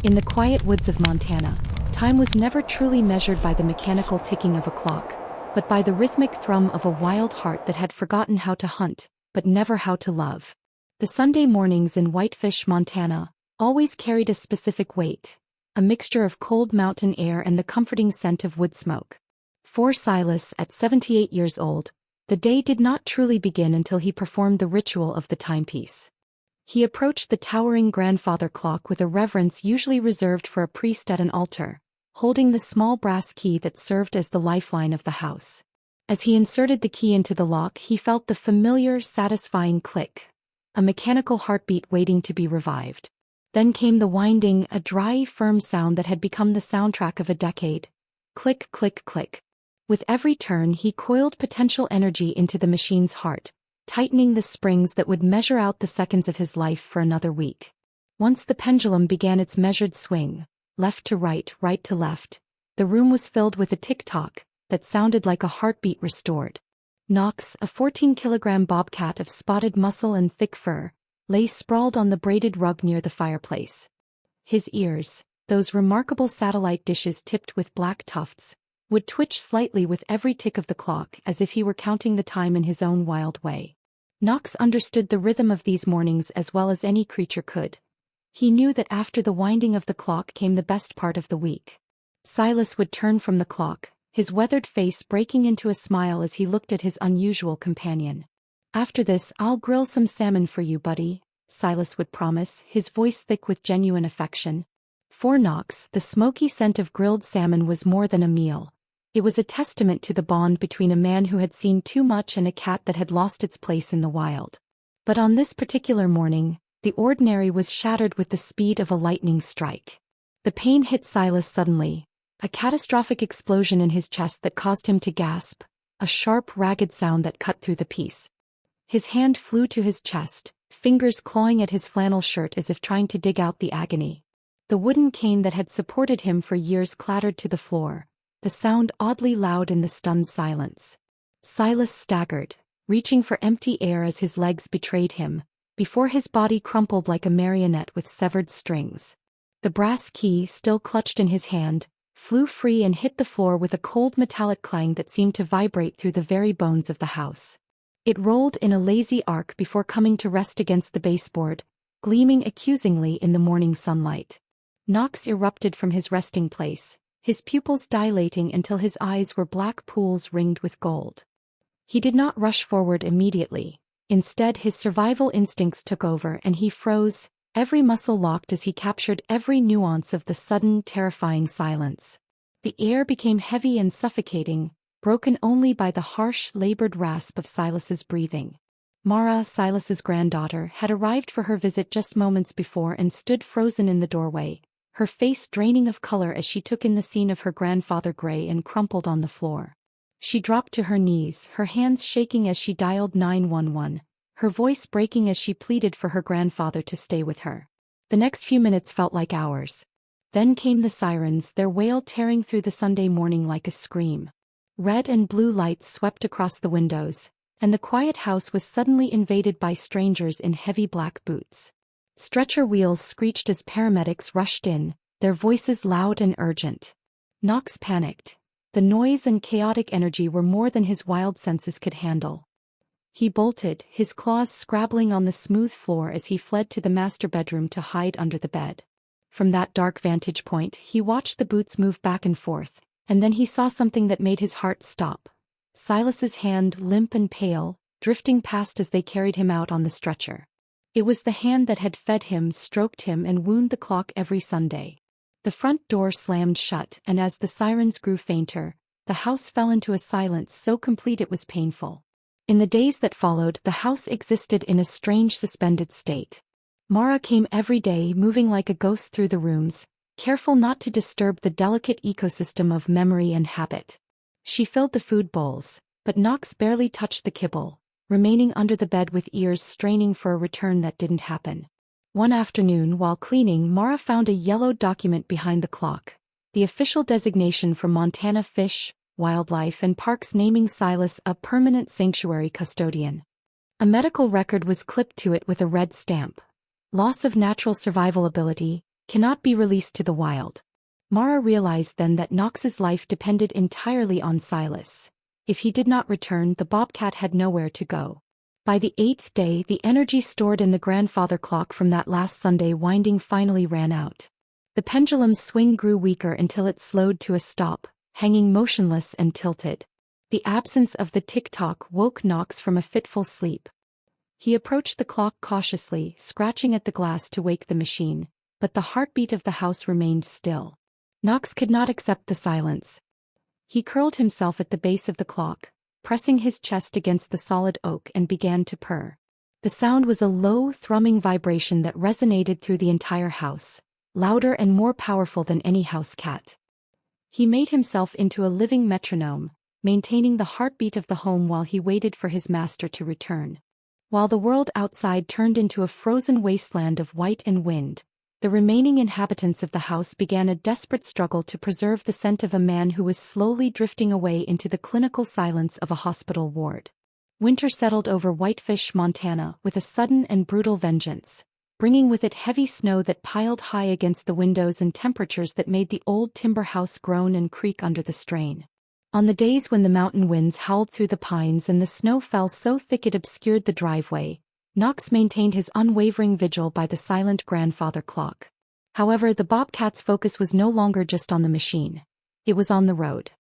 In the quiet woods of Montana, time was never truly measured by the mechanical ticking of a clock, but by the rhythmic thrum of a wild heart that had forgotten how to hunt, but never how to love. The Sunday mornings in Whitefish, Montana, always carried a specific weight, a mixture of cold mountain air and the comforting scent of wood smoke. For Silas, at 78 years old, the day did not truly begin until he performed the ritual of the timepiece. He approached the towering grandfather clock with a reverence usually reserved for a priest at an altar, holding the small brass key that served as the lifeline of the house. As he inserted the key into the lock, he felt the familiar, satisfying click, a mechanical heartbeat waiting to be revived. Then came the winding, a dry, firm sound that had become the soundtrack of a decade. Click, click, click. With every turn, he coiled potential energy into the machine's heart, tightening the springs that would measure out the seconds of his life for another week. Once the pendulum began its measured swing, left to right, right to left, the room was filled with a tick-tock that sounded like a heartbeat restored. Knox, a 14-kilogram bobcat of spotted muscle and thick fur, lay sprawled on the braided rug near the fireplace. His ears, those remarkable satellite dishes tipped with black tufts, would twitch slightly with every tick of the clock as if he were counting the time in his own wild way. Knox understood the rhythm of these mornings as well as any creature could. He knew that after the winding of the clock came the best part of the week. Silas would turn from the clock, his weathered face breaking into a smile as he looked at his unusual companion. "After this, I'll grill some salmon for you, buddy," Silas would promise, his voice thick with genuine affection. For Knox, the smoky scent of grilled salmon was more than a meal. It was a testament to the bond between a man who had seen too much and a cat that had lost its place in the wild. But on this particular morning, the ordinary was shattered with the speed of a lightning strike. The pain hit Silas suddenly, a catastrophic explosion in his chest that caused him to gasp, a sharp, ragged sound that cut through the peace. His hand flew to his chest, fingers clawing at his flannel shirt as if trying to dig out the agony. The wooden cane that had supported him for years clattered to the floor, the sound oddly loud in the stunned silence. Silas staggered, reaching for empty air as his legs betrayed him, before his body crumpled like a marionette with severed strings. The brass key, still clutched in his hand, flew free and hit the floor with a cold metallic clang that seemed to vibrate through the very bones of the house. It rolled in a lazy arc before coming to rest against the baseboard, gleaming accusingly in the morning sunlight. Knox erupted from his resting place, his pupils dilating until his eyes were black pools ringed with gold. He did not rush forward immediately. Instead, his survival instincts took over and he froze, every muscle locked as he captured every nuance of the sudden, terrifying silence. The air became heavy and suffocating, broken only by the harsh, labored rasp of Silas's breathing. Mara, Silas's granddaughter, had arrived for her visit just moments before and stood frozen in the doorway, her face draining of color as she took in the scene of her grandfather gray and crumpled on the floor. She dropped to her knees, her hands shaking as she dialed 911, her voice breaking as she pleaded for her grandfather to stay with her. The next few minutes felt like hours. Then came the sirens, their wail tearing through the Sunday morning like a scream. Red and blue lights swept across the windows, and the quiet house was suddenly invaded by strangers in heavy black boots. Stretcher wheels screeched as paramedics rushed in, their voices loud and urgent. Knox panicked. The noise and chaotic energy were more than his wild senses could handle. He bolted, his claws scrabbling on the smooth floor as he fled to the master bedroom to hide under the bed. From that dark vantage point, he watched the boots move back and forth, and then he saw something that made his heart stop. Silas's hand, limp and pale, drifting past as they carried him out on the stretcher. It was the hand that had fed him, stroked him and wound the clock every Sunday. The front door slammed shut, and as the sirens grew fainter, the house fell into a silence so complete it was painful. In the days that followed, the house existed in a strange suspended state. Mara came every day, moving like a ghost through the rooms, careful not to disturb the delicate ecosystem of memory and habit. She filled the food bowls, but Knox barely touched the kibble, remaining under the bed with ears straining for a return that didn't happen. One afternoon, while cleaning, Mara found a yellowed document behind the clock, the official designation for Montana Fish, Wildlife and Parks naming Silas a permanent sanctuary custodian. A medical record was clipped to it with a red stamp. Loss of natural survival ability, cannot be released to the wild. Mara realized then that Knox's life depended entirely on Silas. If he did not return, the bobcat had nowhere to go. By the 8th day, the energy stored in the grandfather clock from that last Sunday winding finally ran out. The pendulum's swing grew weaker until it slowed to a stop, hanging motionless and tilted. The absence of the tick-tock woke Knox from a fitful sleep. He approached the clock cautiously, scratching at the glass to wake the machine, but the heartbeat of the house remained still. Knox could not accept the silence. He curled himself at the base of the clock, pressing his chest against the solid oak, and began to purr. The sound was a low, thrumming vibration that resonated through the entire house, louder and more powerful than any house cat. He made himself into a living metronome, maintaining the heartbeat of the home while he waited for his master to return. While the world outside turned into a frozen wasteland of white and wind, the remaining inhabitants of the house began a desperate struggle to preserve the scent of a man who was slowly drifting away into the clinical silence of a hospital ward. Winter settled over Whitefish, Montana, with a sudden and brutal vengeance, bringing with it heavy snow that piled high against the windows and temperatures that made the old timber house groan and creak under the strain. On the days when the mountain winds howled through the pines and the snow fell so thick it obscured the driveway, Knox maintained his unwavering vigil by the silent grandfather clock. However, the bobcat's focus was no longer just on the machine. It was on the road.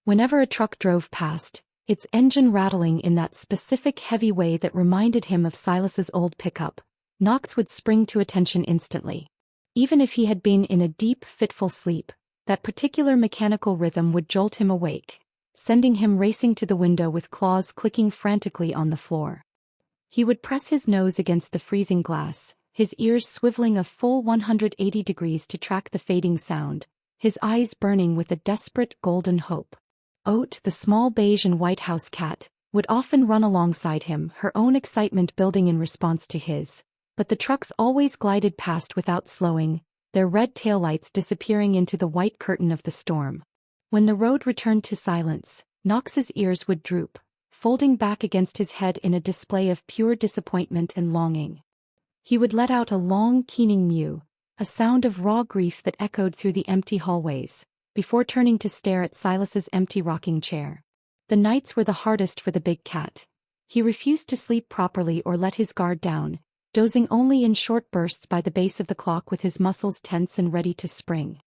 Whenever a truck drove past, its engine rattling in that specific heavy way that reminded him of Silas's old pickup, Knox would spring to attention instantly. Even if he had been in a deep, fitful sleep, that particular mechanical rhythm would jolt him awake, sending him racing to the window with claws clicking frantically on the floor. He would press his nose against the freezing glass, his ears swiveling a full 180 degrees to track the fading sound, his eyes burning with a desperate golden hope. Oat, the small beige and white house cat, would often run alongside him, her own excitement building in response to his, but the trucks always glided past without slowing, their red taillights disappearing into the white curtain of the storm. When the road returned to silence, Knox's ears would droop, folding back against his head in a display of pure disappointment and longing. He would let out a long, keening mew, a sound of raw grief that echoed through the empty hallways, before turning to stare at Silas's empty rocking chair. The nights were the hardest for the big cat. He refused to sleep properly or let his guard down, dozing only in short bursts by the base of the clock with his muscles tense and ready to spring.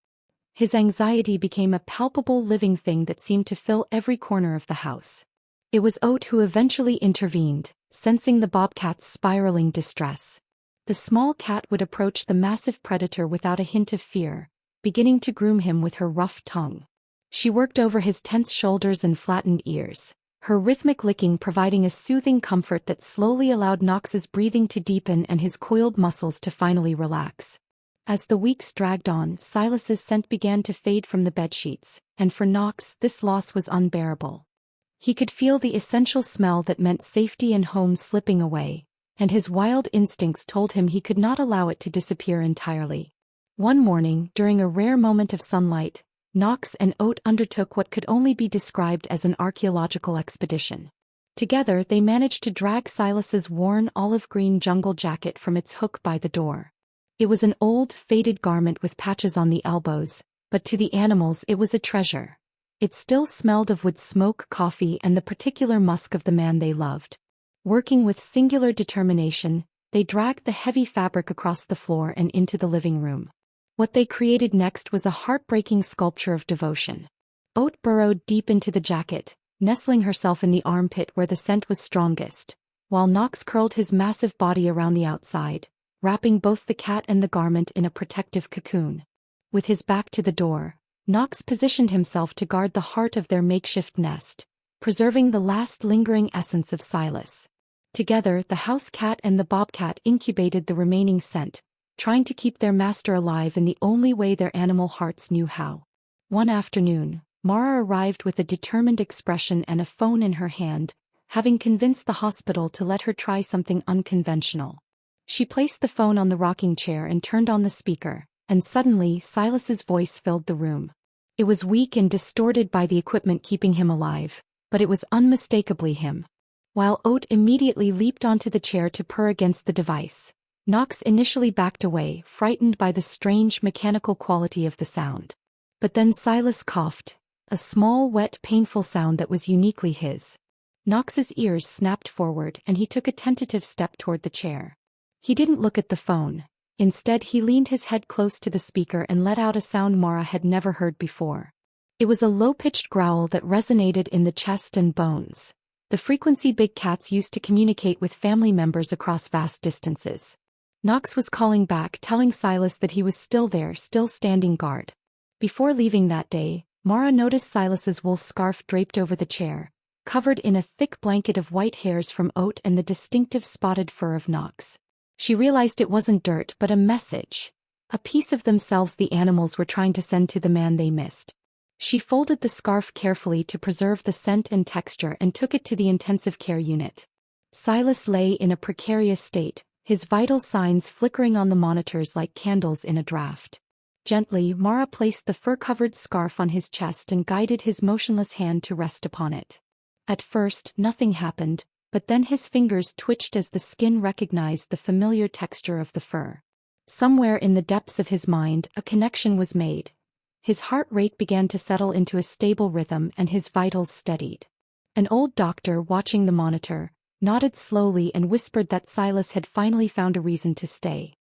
His anxiety became a palpable living thing that seemed to fill every corner of the house. It was Oat who eventually intervened, sensing the bobcat's spiraling distress. The small cat would approach the massive predator without a hint of fear, beginning to groom him with her rough tongue. She worked over his tense shoulders and flattened ears, her rhythmic licking providing a soothing comfort that slowly allowed Knox's breathing to deepen and his coiled muscles to finally relax. As the weeks dragged on, Silas's scent began to fade from the bedsheets, and for Knox this loss was unbearable. He could feel the essential smell that meant safety and home slipping away, and his wild instincts told him he could not allow it to disappear entirely. One morning, during a rare moment of sunlight, Knox and Oat undertook what could only be described as an archaeological expedition. Together they managed to drag Silas's worn olive-green jungle jacket from its hook by the door. It was an old, faded garment with patches on the elbows, but to the animals it was a treasure. It still smelled of wood smoke, coffee, and the particular musk of the man they loved. Working with singular determination, they dragged the heavy fabric across the floor and into the living room. What they created next was a heartbreaking sculpture of devotion. Oat burrowed deep into the jacket, nestling herself in the armpit where the scent was strongest, while Knox curled his massive body around the outside, wrapping both the cat and the garment in a protective cocoon. With his back to the door, Knox positioned himself to guard the heart of their makeshift nest, preserving the last lingering essence of Silas. Together, the house cat and the bobcat incubated the remaining scent, trying to keep their master alive in the only way their animal hearts knew how. One afternoon, Mara arrived with a determined expression and a phone in her hand, having convinced the hospital to let her try something unconventional. She placed the phone on the rocking chair and turned on the speaker, and suddenly Silas's voice filled the room. It was weak and distorted by the equipment keeping him alive, but it was unmistakably him. While Oat immediately leaped onto the chair to purr against the device, Knox initially backed away, frightened by the strange mechanical quality of the sound. But then Silas coughed, a small, wet, painful sound that was uniquely his. Knox's ears snapped forward and he took a tentative step toward the chair. He didn't look at the phone. Instead he leaned his head close to the speaker and let out a sound Mara had never heard before. It was a low-pitched growl that resonated in the chest and bones, the frequency big cats used to communicate with family members across vast distances. Knox was calling back, telling Silas that he was still there, still standing guard. Before leaving that day, Mara noticed Silas's wool scarf draped over the chair, covered in a thick blanket of white hairs from Oat and the distinctive spotted fur of Knox. She realized it wasn't dirt but a message, a piece of themselves the animals were trying to send to the man they missed. She folded the scarf carefully to preserve the scent and texture and took it to the intensive care unit. Silas lay in a precarious state, his vital signs flickering on the monitors like candles in a draft. Gently, Mara placed the fur-covered scarf on his chest and guided his motionless hand to rest upon it. At first, nothing happened, but then his fingers twitched as the skin recognized the familiar texture of the fur. Somewhere in the depths of his mind, a connection was made. His heart rate began to settle into a stable rhythm and his vitals steadied. An old doctor, watching the monitor, nodded slowly and whispered that Silas had finally found a reason to stay.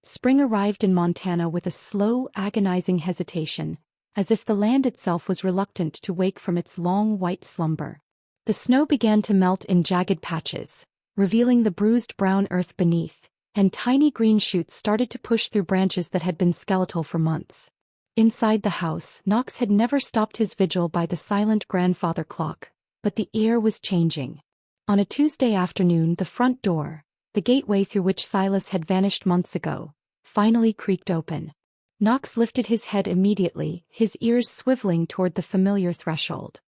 Spring arrived in Montana with a slow, agonizing hesitation, as if the land itself was reluctant to wake from its long white slumber. The snow began to melt in jagged patches, revealing the bruised brown earth beneath, and tiny green shoots started to push through branches that had been skeletal for months. Inside the house, Knox had never stopped his vigil by the silent grandfather clock, but the air was changing. On a Tuesday afternoon, the front door, the gateway through which Silas had vanished months ago, finally creaked open. Knox lifted his head immediately, his ears swiveling toward the familiar threshold.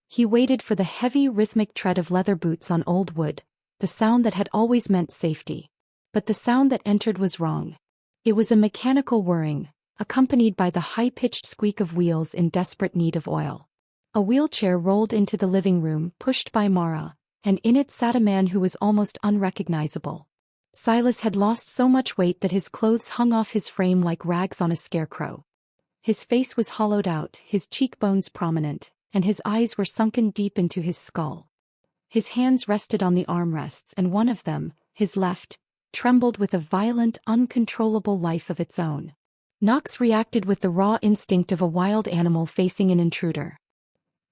He waited for the heavy rhythmic tread of leather boots on old wood, the sound that had always meant safety. But the sound that entered was wrong. It was a mechanical whirring, accompanied by the high-pitched squeak of wheels in desperate need of oil. A wheelchair rolled into the living room, pushed by Mara, and in it sat a man who was almost unrecognizable. Silas had lost so much weight that his clothes hung off his frame like rags on a scarecrow. His face was hollowed out, his cheekbones prominent, and his eyes were sunken deep into his skull. His hands rested on the armrests, and one of them, his left, trembled with a violent, uncontrollable life of its own. Knox reacted with the raw instinct of a wild animal facing an intruder.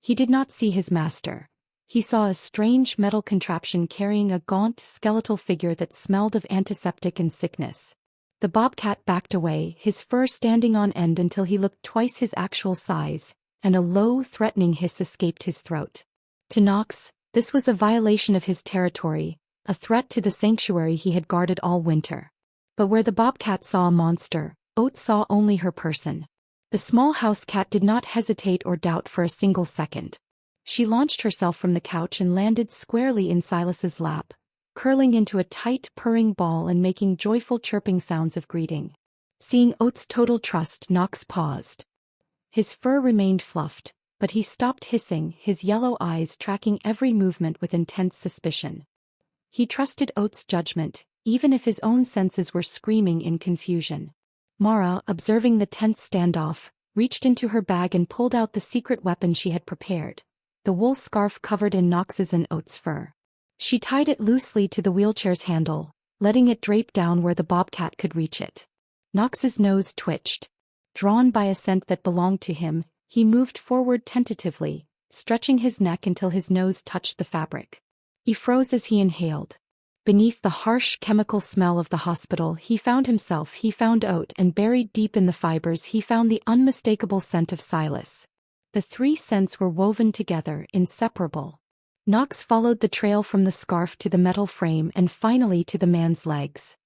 He did not see his master. He saw a strange metal contraption carrying a gaunt, skeletal figure that smelled of antiseptic and sickness. The bobcat backed away, his fur standing on end until he looked twice his actual size, and a low, threatening hiss escaped his throat. To Knox, this was a violation of his territory, a threat to the sanctuary he had guarded all winter. But where the bobcat saw a monster, Oat saw only her person. The small house cat did not hesitate or doubt for a single second. She launched herself from the couch and landed squarely in Silas's lap, curling into a tight, purring ball and making joyful chirping sounds of greeting. Seeing Oat's total trust, Knox paused. His fur remained fluffed, but he stopped hissing, his yellow eyes tracking every movement with intense suspicion. He trusted Oat's judgment, even if his own senses were screaming in confusion. Mara, observing the tense standoff, reached into her bag and pulled out the secret weapon she had prepared, the wool scarf covered in Knox's and Oat's fur. She tied it loosely to the wheelchair's handle, letting it drape down where the bobcat could reach it. Knox's nose twitched. Drawn by a scent that belonged to him, he moved forward tentatively, stretching his neck until his nose touched the fabric. He froze as he inhaled. Beneath the harsh chemical smell of the hospital he found Oat, and buried deep in the fibers he found the unmistakable scent of Silas. The three scents were woven together, inseparable. Knox followed the trail from the scarf to the metal frame and finally to the man's legs.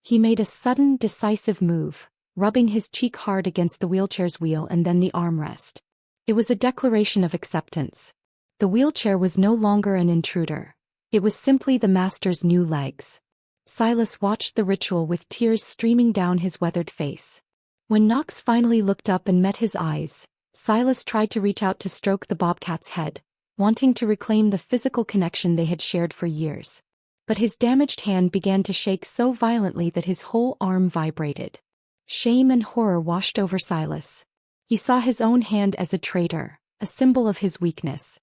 He made a sudden, decisive move, rubbing his cheek hard against the wheelchair's wheel and then the armrest. It was a declaration of acceptance. The wheelchair was no longer an intruder. It was simply the master's new legs. Silas watched the ritual with tears streaming down his weathered face. When Knox finally looked up and met his eyes, Silas tried to reach out to stroke the bobcat's head, wanting to reclaim the physical connection they had shared for years. but his damaged hand began to shake so violently that his whole arm vibrated. Shame and horror washed over Silas. He saw his own hand as a traitor, a symbol of his weakness.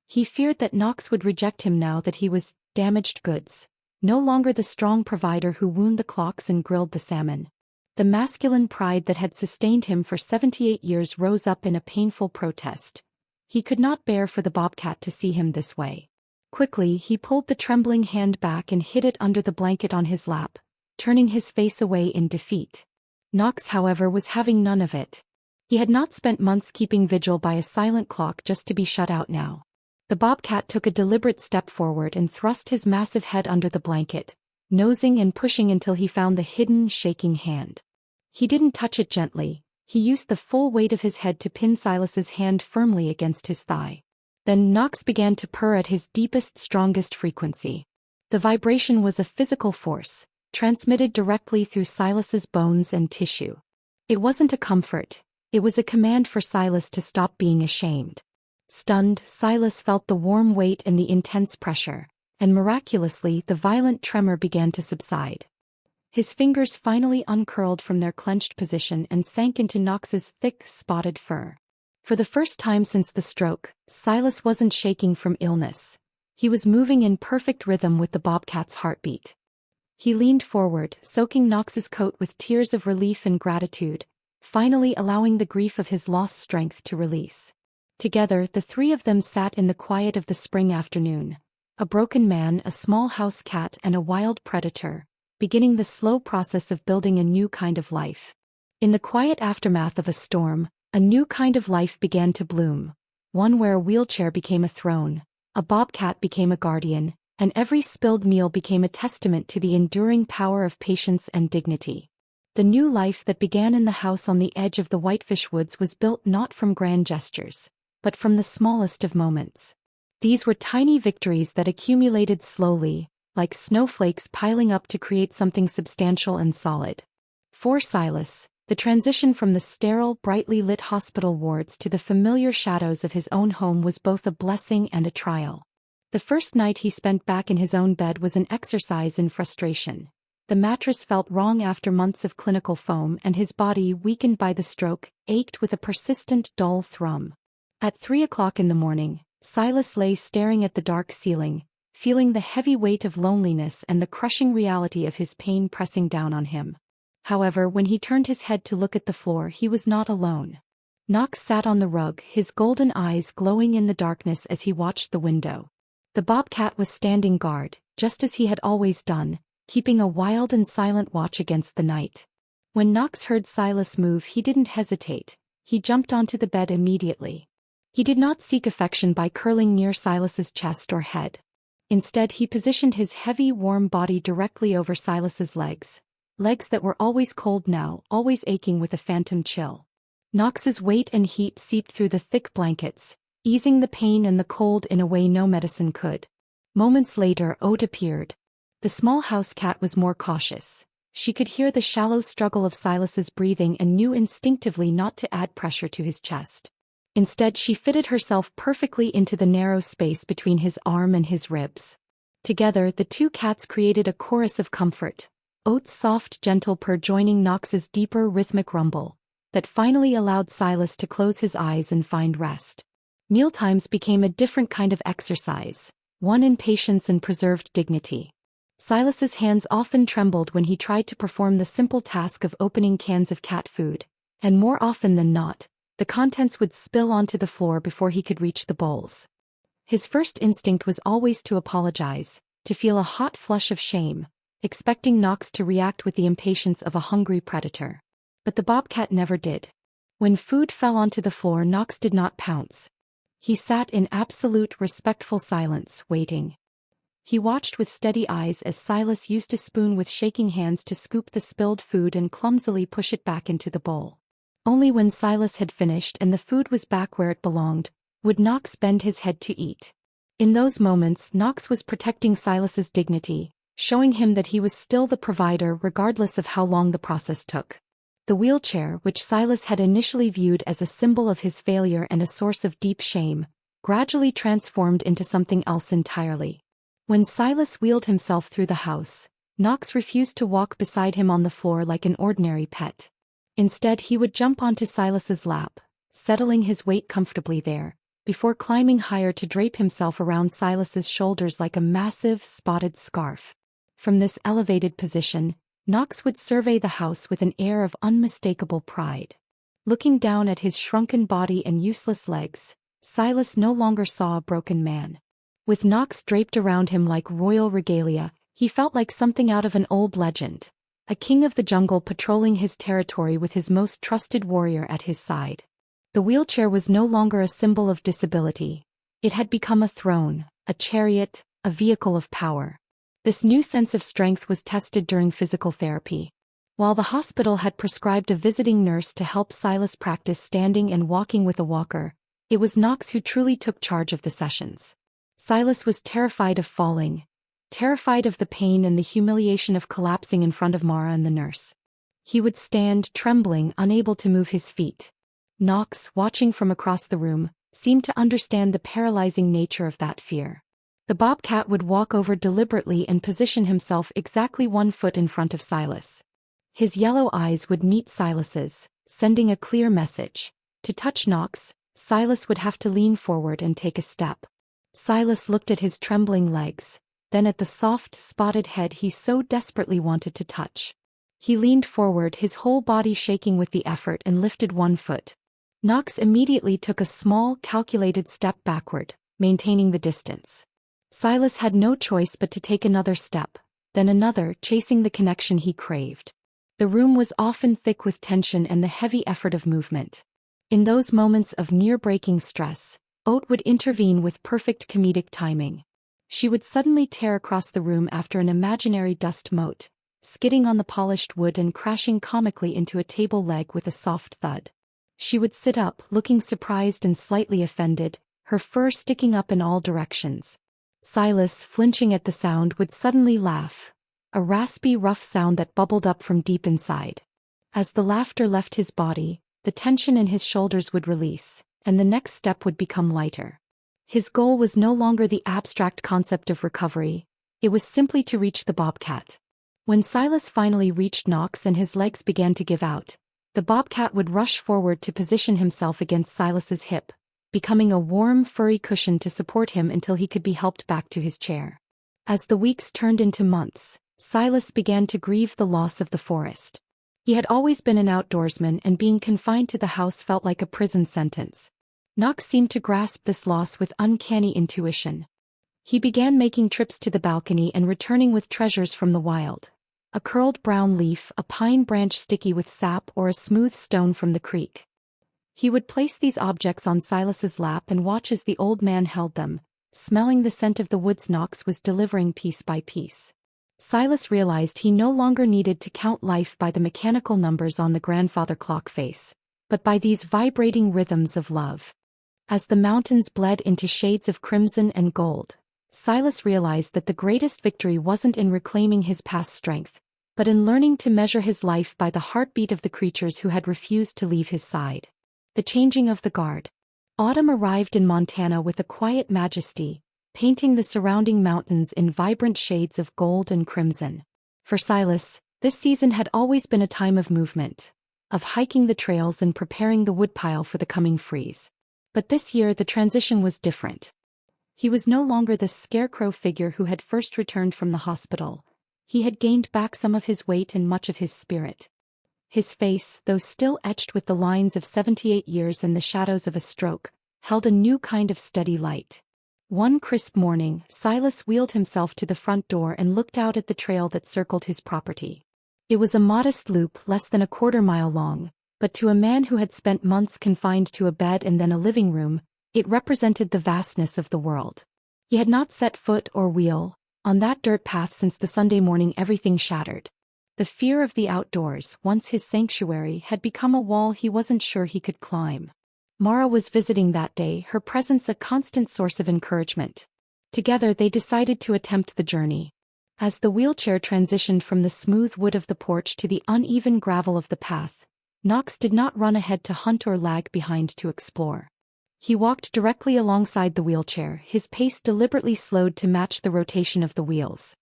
He feared that Knox would reject him now that he was damaged goods, no longer the strong provider who wound the clocks and grilled the salmon. The masculine pride that had sustained him for 78 years rose up in a painful protest. He could not bear for the bobcat to see him this way. Quickly, he pulled the trembling hand back and hid it under the blanket on his lap, turning his face away in defeat. Knox, however, was having none of it. He had not spent months keeping vigil by a silent clock just to be shut out now. The bobcat took a deliberate step forward and thrust his massive head under the blanket, nosing and pushing until he found the hidden, shaking hand. He didn't touch it gently. He used the full weight of his head to pin Silas's hand firmly against his thigh. Then Knox began to purr at his deepest, strongest frequency. The vibration was a physical force, transmitted directly through Silas's bones and tissue. It wasn't a comfort, it was a command for Silas to stop being ashamed. Stunned, Silas felt the warm weight and the intense pressure, and miraculously the violent tremor began to subside. His fingers finally uncurled from their clenched position and sank into Knox's thick, spotted fur. For the first time since the stroke, Silas wasn't shaking from illness. He was moving in perfect rhythm with the bobcat's heartbeat. He leaned forward, soaking Knox's coat with tears of relief and gratitude, finally allowing the grief of his lost strength to release. Together, the three of them sat in the quiet of the spring afternoon. A broken man, a small house cat, and a wild predator, beginning the slow process of building a new kind of life. In the quiet aftermath of a storm, a new kind of life began to bloom, one where a wheelchair became a throne, a bobcat became a guardian, and every spilled meal became a testament to the enduring power of patience and dignity. The new life that began in the house on the edge of the Whitefish woods was built not from grand gestures, but from the smallest of moments. These were tiny victories that accumulated slowly, like snowflakes piling up to create something substantial and solid. For Silas, the transition from the sterile, brightly lit hospital wards to the familiar shadows of his own home was both a blessing and a trial. The first night he spent back in his own bed was an exercise in frustration. The mattress felt wrong after months of clinical foam, and his body, weakened by the stroke, ached with a persistent, dull thrum. At 3 o'clock in the morning, Silas lay staring at the dark ceiling, feeling the heavy weight of loneliness and the crushing reality of his pain pressing down on him. However, when he turned his head to look at the floor, he was not alone. Knox sat on the rug, his golden eyes glowing in the darkness as he watched the window. The bobcat was standing guard, just as he had always done, keeping a wild and silent watch against the night. When Knox heard Silas move, he didn't hesitate. He jumped onto the bed immediately. He did not seek affection by curling near Silas's chest or head. Instead, he positioned his heavy, warm body directly over Silas's legs that were always cold now, always aching with a phantom chill. Knox's weight and heat seeped through the thick blankets, easing the pain and the cold in a way no medicine could. Moments later, Ode appeared. The small house cat was more cautious. She could hear the shallow struggle of Silas's breathing and knew instinctively not to add pressure to his chest. Instead, she fitted herself perfectly into the narrow space between his arm and his ribs. Together, the two cats created a chorus of comfort, Ode's soft, gentle purr joining Knox's deeper, rhythmic rumble, that finally allowed Silas to close his eyes and find rest. Mealtimes became a different kind of exercise, one in patience and preserved dignity. Silas's hands often trembled when he tried to perform the simple task of opening cans of cat food, and more often than not, the contents would spill onto the floor before he could reach the bowls. His first instinct was always to apologize, to feel a hot flush of shame, expecting Knox to react with the impatience of a hungry predator. But the bobcat never did. When food fell onto the floor, Knox did not pounce. He sat in absolute respectful silence, waiting. He watched with steady eyes as Silas used a spoon with shaking hands to scoop the spilled food and clumsily push it back into the bowl. Only when Silas had finished and the food was back where it belonged, would Knox bend his head to eat. In those moments, Knox was protecting Silas's dignity, showing him that he was still the provider regardless of how long the process took. The wheelchair, which Silas had initially viewed as a symbol of his failure and a source of deep shame, gradually transformed into something else entirely. When Silas wheeled himself through the house, Knox refused to walk beside him on the floor like an ordinary pet. Instead, he would jump onto Silas's lap, settling his weight comfortably there, before climbing higher to drape himself around Silas's shoulders like a massive, spotted scarf. From this elevated position, Knox would survey the house with an air of unmistakable pride. Looking down at his shrunken body and useless legs, Silas no longer saw a broken man. With Knox draped around him like royal regalia, he felt like something out of an old legend, a king of the jungle patrolling his territory with his most trusted warrior at his side. The wheelchair was no longer a symbol of disability. It had become a throne, a chariot, a vehicle of power. This new sense of strength was tested during physical therapy. While the hospital had prescribed a visiting nurse to help Silas practice standing and walking with a walker, it was Knox who truly took charge of the sessions. Silas was terrified of falling, terrified of the pain and the humiliation of collapsing in front of Mara and the nurse. He would stand, trembling, unable to move his feet. Knox, watching from across the room, seemed to understand the paralyzing nature of that fear. The bobcat would walk over deliberately and position himself exactly 1 foot in front of Silas. His yellow eyes would meet Silas's, sending a clear message. To touch Knox, Silas would have to lean forward and take a step. Silas looked at his trembling legs, then at the soft, spotted head he so desperately wanted to touch. He leaned forward, his whole body shaking with the effort, and lifted 1 foot. Knox immediately took a small, calculated step backward, maintaining the distance. Silas had no choice but to take another step, then another, chasing the connection he craved. The room was often thick with tension and the heavy effort of movement. In those moments of near-breaking stress, Oat would intervene with perfect comedic timing. She would suddenly tear across the room after an imaginary dust mote, skidding on the polished wood and crashing comically into a table leg with a soft thud. She would sit up, looking surprised and slightly offended, her fur sticking up in all directions. Silas, flinching at the sound, would suddenly laugh, a raspy, rough sound that bubbled up from deep inside. As the laughter left his body, the tension in his shoulders would release, and the next step would become lighter. His goal was no longer the abstract concept of recovery, it was simply to reach the bobcat. When Silas finally reached Knox and his legs began to give out, the bobcat would rush forward to position himself against Silas's hip, becoming a warm, furry cushion to support him until he could be helped back to his chair. As the weeks turned into months, Silas began to grieve the loss of the forest. He had always been an outdoorsman, and being confined to the house felt like a prison sentence. Knox seemed to grasp this loss with uncanny intuition. He began making trips to the balcony and returning with treasures from the wild. A curled brown leaf, a pine branch sticky with sap, or a smooth stone from the creek. He would place these objects on Silas's lap and watch as the old man held them, smelling the scent of the woods Knox was delivering piece by piece. Silas realized he no longer needed to count life by the mechanical numbers on the grandfather clock face, but by these vibrating rhythms of love. As the mountains bled into shades of crimson and gold, Silas realized that the greatest victory wasn't in reclaiming his past strength, but in learning to measure his life by the heartbeat of the creatures who had refused to leave his side. The changing of the guard. Autumn arrived in Montana with a quiet majesty, painting the surrounding mountains in vibrant shades of gold and crimson. For Silas, this season had always been a time of movement, of hiking the trails and preparing the woodpile for the coming freeze. But this year the transition was different. He was no longer the scarecrow figure who had first returned from the hospital. He had gained back some of his weight and much of his spirit. His face, though still etched with the lines of 78 years and the shadows of a stroke, held a new kind of steady light. One crisp morning, Silas wheeled himself to the front door and looked out at the trail that circled his property. It was a modest loop, less than a quarter-mile long, but to a man who had spent months confined to a bed and then a living room, it represented the vastness of the world. He had not set foot or wheel on that dirt path since the Sunday morning everything shattered. The fear of the outdoors, once his sanctuary, had become a wall he wasn't sure he could climb. Mara was visiting that day, her presence a constant source of encouragement. Together they decided to attempt the journey. As the wheelchair transitioned from the smooth wood of the porch to the uneven gravel of the path, Knox did not run ahead to hunt or lag behind to explore. He walked directly alongside the wheelchair, his pace deliberately slowed to match the rotation of the wheels.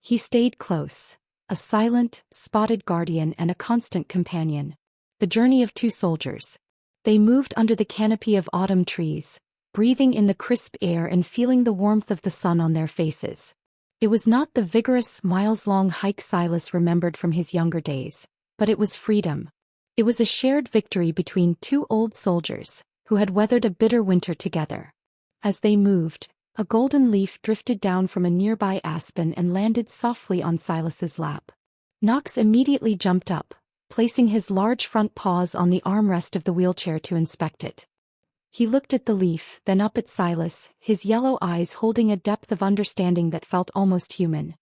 He stayed close, a silent, spotted guardian and a constant companion. The journey of two soldiers. They moved under the canopy of autumn trees, breathing in the crisp air and feeling the warmth of the sun on their faces. It was not the vigorous, miles-long hike Silas remembered from his younger days, but it was freedom. It was a shared victory between two old soldiers, who had weathered a bitter winter together. As they moved, a golden leaf drifted down from a nearby aspen and landed softly on Silas's lap. Knox immediately jumped up, placing his large front paws on the armrest of the wheelchair to inspect it. He looked at the leaf, then up at Silas, his yellow eyes holding a depth of understanding that felt almost human.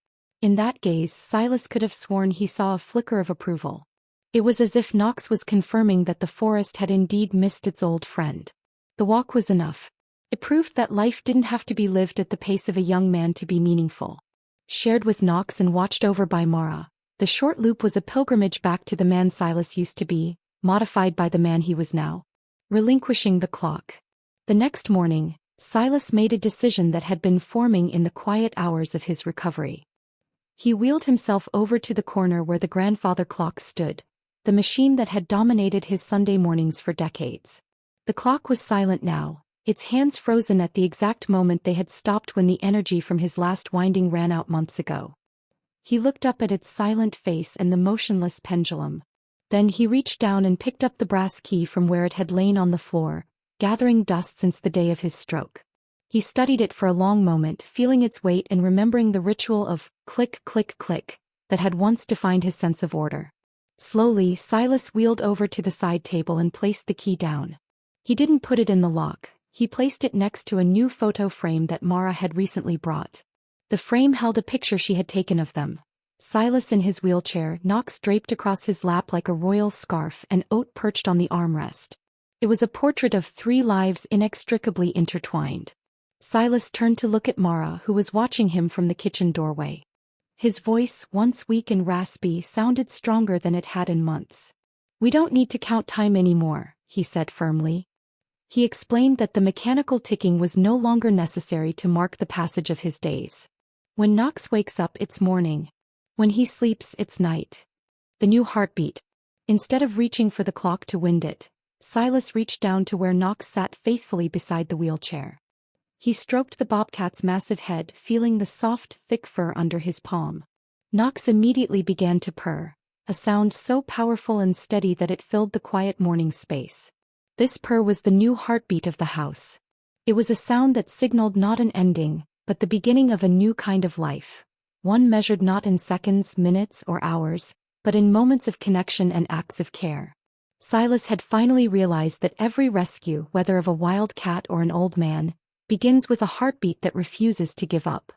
In that gaze, Silas could have sworn he saw a flicker of approval. It was as if Knox was confirming that the forest had indeed missed its old friend. The walk was enough. It proved that life didn't have to be lived at the pace of a young man to be meaningful. Shared with Knox and watched over by Mara, the short loop was a pilgrimage back to the man Silas used to be, modified by the man he was now. Relinquishing the clock. The next morning, Silas made a decision that had been forming in the quiet hours of his recovery. He wheeled himself over to the corner where the grandfather clock stood, the machine that had dominated his Sunday mornings for decades. The clock was silent now, its hands frozen at the exact moment they had stopped when the energy from his last winding ran out months ago. He looked up at its silent face and the motionless pendulum. Then he reached down and picked up the brass key from where it had lain on the floor, gathering dust since the day of his stroke. He studied it for a long moment, feeling its weight and remembering the ritual of click, click, click that had once defined his sense of order. Slowly, Silas wheeled over to the side table and placed the key down. He didn't put it in the lock, he placed it next to a new photo frame that Mara had recently brought. The frame held a picture she had taken of them. Silas in his wheelchair, Knox draped across his lap like a royal scarf, and Oat perched on the armrest. It was a portrait of three lives inextricably intertwined. Silas turned to look at Mara, who was watching him from the kitchen doorway. His voice, once weak and raspy, sounded stronger than it had in months. "We don't need to count time anymore," he said firmly. He explained that the mechanical ticking was no longer necessary to mark the passage of his days. When Knox wakes up, it's morning. When he sleeps, it's night. The new heartbeat. Instead of reaching for the clock to wind it, Silas reached down to where Knox sat faithfully beside the wheelchair. He stroked the bobcat's massive head, feeling the soft, thick fur under his palm. Knox immediately began to purr, a sound so powerful and steady that it filled the quiet morning space. This purr was the new heartbeat of the house. It was a sound that signaled not an ending, but the beginning of a new kind of life. One measured not in seconds, minutes, or hours, but in moments of connection and acts of care. Silas had finally realized that every rescue, whether of a wild cat or an old man, begins with a heartbeat that refuses to give up.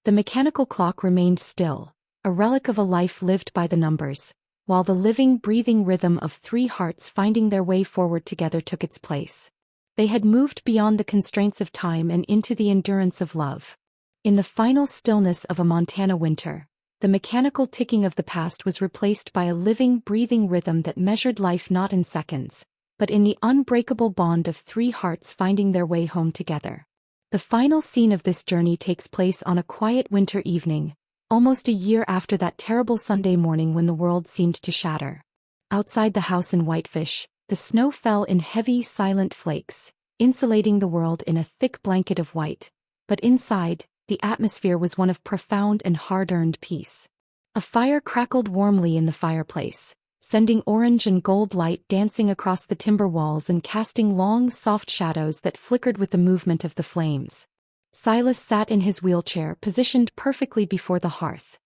The mechanical clock remained still, a relic of a life lived by the numbers, while the living, breathing rhythm of three hearts finding their way forward together took its place. They had moved beyond the constraints of time and into the endurance of love. In the final stillness of a Montana winter, the mechanical ticking of the past was replaced by a living, breathing rhythm that measured life not in seconds, but in the unbreakable bond of three hearts finding their way home together. The final scene of this journey takes place on a quiet winter evening, almost a year after that terrible Sunday morning when the world seemed to shatter. Outside the house in Whitefish, the snow fell in heavy, silent flakes, insulating the world in a thick blanket of white, but inside, the atmosphere was one of profound and hard-earned peace. A fire crackled warmly in the fireplace, sending orange and gold light dancing across the timber walls and casting long, soft shadows that flickered with the movement of the flames. Silas sat in his wheelchair, positioned perfectly before the hearth.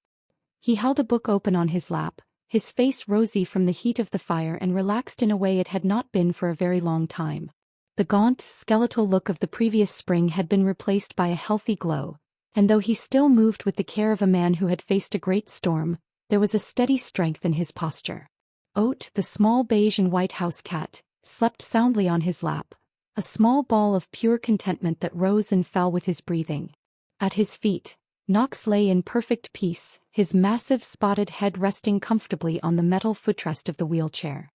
He held a book open on his lap, his face rosy from the heat of the fire and relaxed in a way it had not been for a very long time. The gaunt, skeletal look of the previous spring had been replaced by a healthy glow, and though he still moved with the care of a man who had faced a great storm, there was a steady strength in his posture. Oat, the small beige and white house cat, slept soundly on his lap, a small ball of pure contentment that rose and fell with his breathing. At his feet, Knox lay in perfect peace, his massive spotted head resting comfortably on the metal footrest of the wheelchair.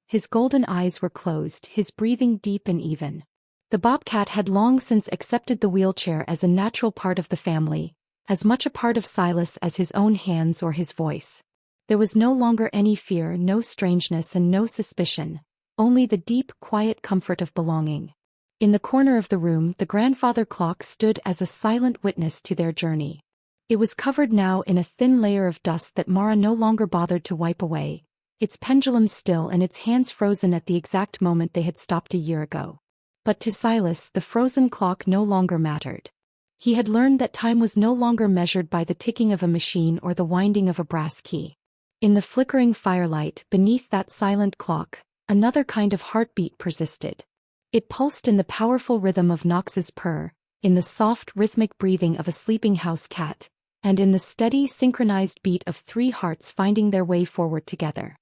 His golden eyes were closed, his breathing deep and even. The bobcat had long since accepted the wheelchair as a natural part of the family, as much a part of Silas as his own hands or his voice. There was no longer any fear, no strangeness, and no suspicion, only the deep, quiet comfort of belonging. In the corner of the room, the grandfather clock stood as a silent witness to their journey. It was covered now in a thin layer of dust that Mara no longer bothered to wipe away, its pendulum still and its hands frozen at the exact moment they had stopped a year ago. But to Silas, the frozen clock no longer mattered. He had learned that time was no longer measured by the ticking of a machine or the winding of a brass key. In the flickering firelight beneath that silent clock, another kind of heartbeat persisted. It pulsed in the powerful rhythm of Knox's purr, in the soft rhythmic breathing of a sleeping house cat, and in the steady synchronized beat of three hearts finding their way forward together.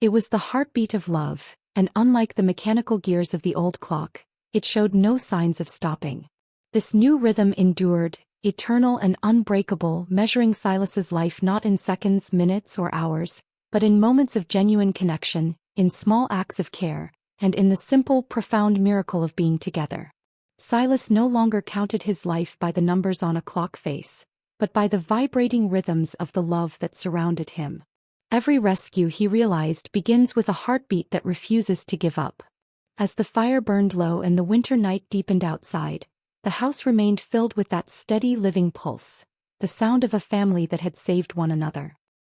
It was the heartbeat of love, and unlike the mechanical gears of the old clock, it showed no signs of stopping. This new rhythm endured, eternal and unbreakable, measuring Silas's life not in seconds, minutes, or hours, but in moments of genuine connection, in small acts of care, and in the simple, profound miracle of being together. Silas no longer counted his life by the numbers on a clock face, but by the vibrating rhythms of the love that surrounded him. Every rescue, he realized, begins with a heartbeat that refuses to give up. As the fire burned low and the winter night deepened outside, the house remained filled with that steady living pulse, the sound of a family that had saved one another.